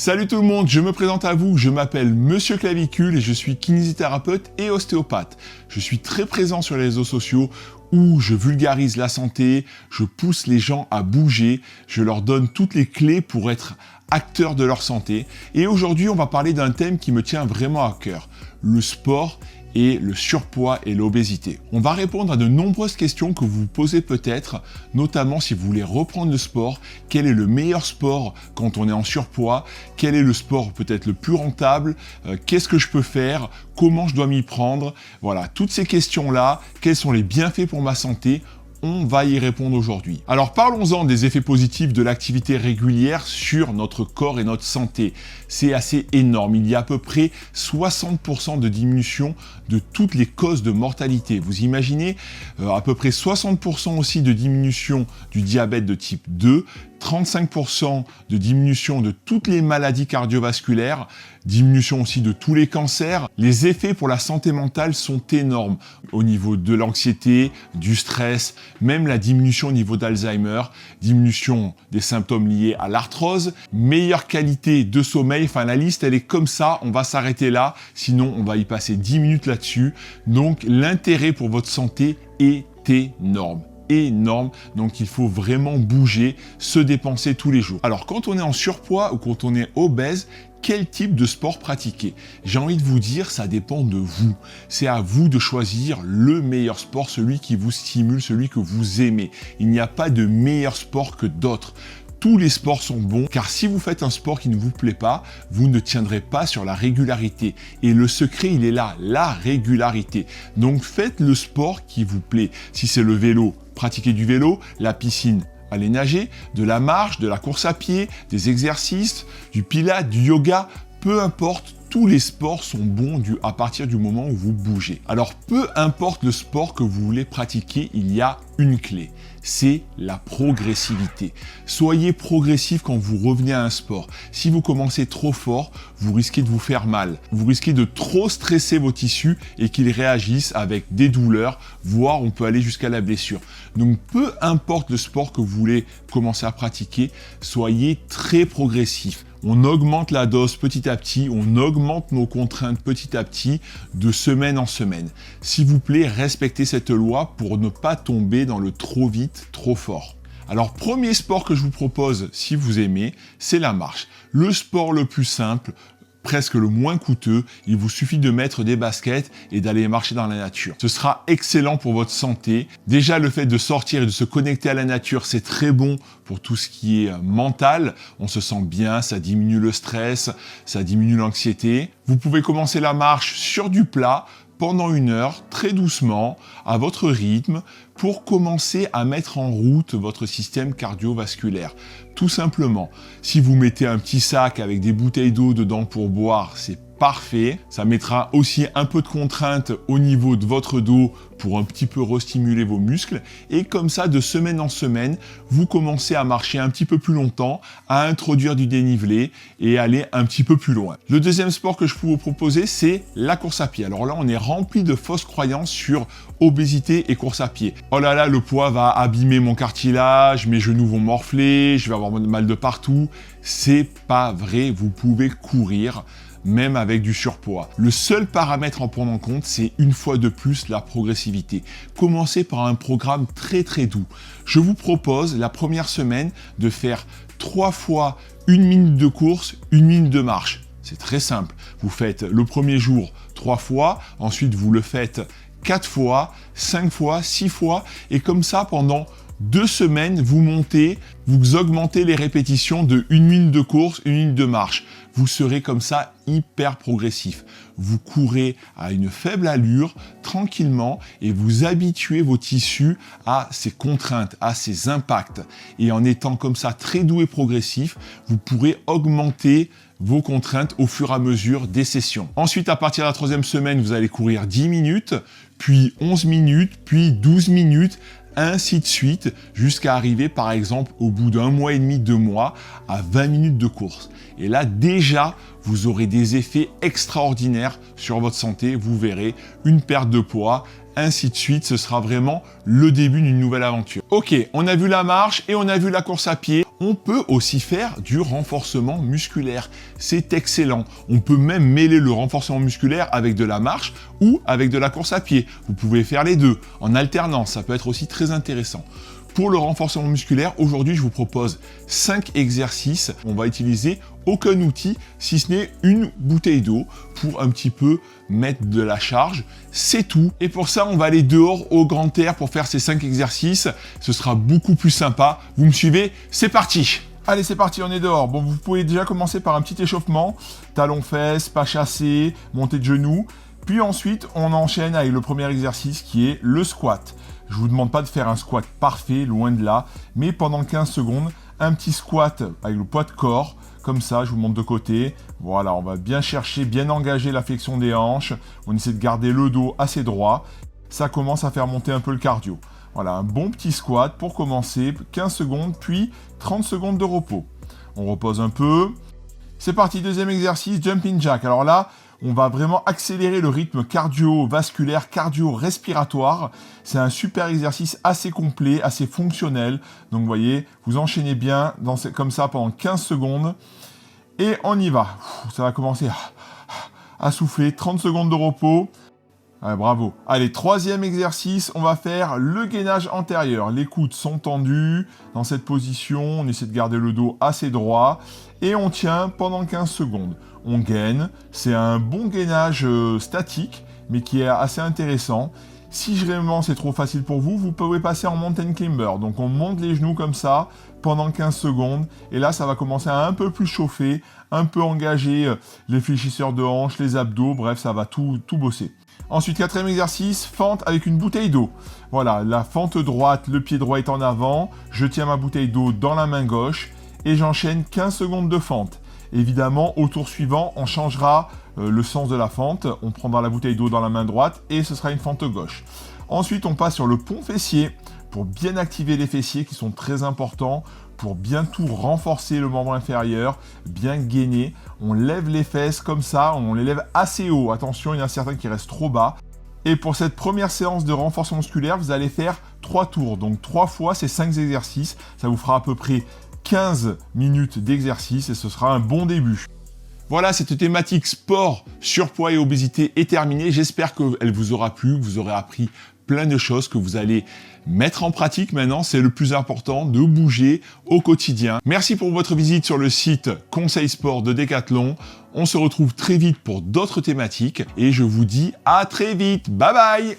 Salut tout le monde, je me présente à vous, je m'appelle Monsieur Clavicule et je suis kinésithérapeute et ostéopathe. Je suis très présent sur les réseaux sociaux où je vulgarise la santé, je pousse les gens à bouger, je leur donne toutes les clés pour être acteurs de leur santé. Et aujourd'hui, on va parler d'un thème qui me tient vraiment à cœur, le sport et le surpoids et l'obésité. On va répondre à de nombreuses questions que vous vous posez peut-être, notamment si vous voulez reprendre le sport, quel est le meilleur sport quand on est en surpoids, quel est le sport peut-être le plus rentable, qu'est-ce que je peux faire, comment je dois m'y prendre, voilà, toutes ces questions-là, quels sont les bienfaits pour ma santé, on va y répondre aujourd'hui. Alors parlons-en des effets positifs de l'activité régulière sur notre corps et notre santé. C'est assez énorme, il y a à peu près 60% de diminution de toutes les causes de mortalité. Vous imaginez à peu près 60% aussi de diminution du diabète de type 2, 35% de diminution de toutes les maladies cardiovasculaires, diminution aussi de tous les cancers. Les effets pour la santé mentale sont énormes au niveau de l'anxiété, du stress, même la diminution au niveau d'Alzheimer, diminution des symptômes liés à l'arthrose, meilleure qualité de sommeil, enfin la liste elle est comme ça, on va s'arrêter là, sinon on va y passer 10 minutes là-dessus. Donc l'intérêt pour votre santé est énorme. Donc il faut vraiment bouger, se dépenser tous les jours. Alors quand on est en surpoids ou quand on est obèse, quel type de sport pratiquer? J'ai envie de vous dire, ça dépend de vous. C'est à vous de choisir le meilleur sport, celui qui vous stimule, celui que vous aimez. Il n'y a pas de meilleur sport que d'autres. Tous les sports sont bons, car si vous faites un sport qui ne vous plaît pas, vous ne tiendrez pas sur la régularité. Et le secret, il est là, la régularité. Donc faites le sport qui vous plaît. Si c'est le vélo, pratiquez du vélo, la piscine, allez nager, de la marche, de la course à pied, des exercices, du pilates, du yoga, peu importe, tous les sports sont bons à partir du moment où vous bougez. Alors peu importe le sport que vous voulez pratiquer, il y a une clé, c'est la progressivité. Soyez progressif quand vous revenez à un sport. Si vous commencez trop fort, vous risquez de vous faire mal. Vous risquez de trop stresser vos tissus et qu'ils réagissent avec des douleurs, voire on peut aller jusqu'à la blessure. Donc peu importe le sport que vous voulez commencer à pratiquer, soyez très progressif. On augmente la dose petit à petit, on augmente nos contraintes petit à petit, de semaine en semaine. S'il vous plaît, respectez cette loi pour ne pas tomber dans le trop vite, trop fort. Alors, premier sport que je vous propose, si vous aimez, c'est la marche. Le sport le plus simple, presque le moins coûteux, il vous suffit de mettre des baskets et d'aller marcher dans la nature. Ce sera excellent pour votre santé. Déjà, le fait de sortir et de se connecter à la nature, c'est très bon pour tout ce qui est mental. On se sent bien, ça diminue le stress, ça diminue l'anxiété. Vous pouvez commencer la marche sur du plat, pendant 1 heure, très doucement, à votre rythme, pour commencer à mettre en route votre système cardiovasculaire. Tout simplement, si vous mettez un petit sac avec des bouteilles d'eau dedans pour boire, c'est parfait. Ça mettra aussi un peu de contrainte au niveau de votre dos pour un petit peu restimuler vos muscles. Et comme ça, de semaine en semaine, vous commencez à marcher un petit peu plus longtemps, à introduire du dénivelé et aller un petit peu plus loin. Le deuxième sport que je peux vous proposer, c'est la course à pied. Alors là, on est rempli de fausses croyances sur obésité et course à pied. Oh là là, le poids va abîmer mon cartilage, mes genoux vont morfler, je vais avoir mal de partout. C'est pas vrai, vous pouvez courir même avec du surpoids. Le seul paramètre à prendre en compte, c'est une fois de plus la progressivité. Commencez par un programme très très doux. Je vous propose la première semaine de faire 3 fois 1 minute de course, 1 minute de marche. C'est très simple. Vous faites le premier jour 3 fois, ensuite vous le faites 4 fois, 5 fois, 6 fois, et comme ça pendant 2 semaines, vous montez, vous augmentez les répétitions de 1 minute de course, 1 minute de marche. Vous serez comme ça hyper progressif. Vous courez à une faible allure, tranquillement, et vous habituez vos tissus à ces contraintes, à ces impacts. Et en étant comme ça très doux et progressif, vous pourrez augmenter vos contraintes au fur et à mesure des sessions. Ensuite, à partir de la 3e semaine, vous allez courir 10 minutes, puis 11 minutes, puis 12 minutes, ainsi de suite, jusqu'à arriver par exemple au bout d'1 mois et demi, 2 mois, à 20 minutes de course. Et là déjà, vous aurez des effets extraordinaires sur votre santé, vous verrez, une perte de poids, ainsi de suite, ce sera vraiment le début d'une nouvelle aventure. Ok, on a vu la marche et on a vu la course à pied. On peut aussi faire du renforcement musculaire. C'est excellent. On peut même mêler le renforcement musculaire avec de la marche ou avec de la course à pied. Vous pouvez faire les deux en alternance. Ça peut être aussi très intéressant. Pour le renforcement musculaire, aujourd'hui, je vous propose 5 exercices. On va utiliser aucun outil, si ce n'est une bouteille d'eau pour un petit peu mettre de la charge. C'est tout. Et pour ça, on va aller dehors au grand air pour faire ces 5 exercices. Ce sera beaucoup plus sympa. Vous me suivez? C'est parti! Allez, c'est parti, on est dehors. Bon, vous pouvez déjà commencer par un petit échauffement. Talons-fesses, pas chassés, montée de genoux. Puis ensuite, on enchaîne avec le premier exercice qui est le squat. Je ne vous demande pas de faire un squat parfait, loin de là, mais pendant 15 secondes, un petit squat avec le poids de corps, comme ça, je vous montre de côté. Voilà, on va bien chercher, bien engager la flexion des hanches. On essaie de garder le dos assez droit. Ça commence à faire monter un peu le cardio. Voilà, un bon petit squat pour commencer, 15 secondes, puis 30 secondes de repos. On repose un peu. C'est parti, deuxième exercice, jumping jack. Alors là, on va vraiment accélérer le rythme cardiovasculaire, cardio-respiratoire. C'est un super exercice assez complet, assez fonctionnel. Donc vous voyez, vous enchaînez bien comme ça pendant 15 secondes. Et on y va. Ça va commencer à souffler. 30 secondes de repos. Ouais, bravo. Allez, troisième exercice, on va faire le gainage antérieur. Les coudes sont tendus dans cette position. On essaie de garder le dos assez droit. Et on tient pendant 15 secondes. On gaine. C'est un bon gainage statique, mais qui est assez intéressant. Si vraiment c'est trop facile pour vous, vous pouvez passer en mountain climber. Donc on monte les genoux comme ça pendant 15 secondes. Et là, ça va commencer à un peu plus chauffer, un peu engager les fléchisseurs de hanches, les abdos. Bref, ça va tout bosser. Ensuite, quatrième exercice, fente avec une bouteille d'eau. Voilà, la fente droite, le pied droit est en avant. Je tiens ma bouteille d'eau dans la main gauche et j'enchaîne 15 secondes de fente. Évidemment, au tour suivant, on changera le sens de la fente. On prendra la bouteille d'eau dans la main droite et ce sera une fente gauche. Ensuite, on passe sur le pont fessier pour bien activer les fessiers qui sont très importants, pour bien tout renforcer le membre inférieur, bien gainer. On lève les fesses comme ça, on les lève assez haut. Attention, il y en a certains qui restent trop bas. Et pour cette première séance de renforcement musculaire, vous allez faire 3 tours. Donc 3 fois ces 5 exercices. Ça vous fera à peu près 15 minutes d'exercice et ce sera un bon début. Voilà, cette thématique sport, surpoids et obésité est terminée. J'espère qu'elle vous aura plu, que vous aurez appris plein de choses que vous allez mettre en pratique maintenant. C'est le plus important, de bouger au quotidien. Merci pour votre visite sur le site Conseil Sport de Decathlon. On se retrouve très vite pour d'autres thématiques et je vous dis à très vite. Bye bye!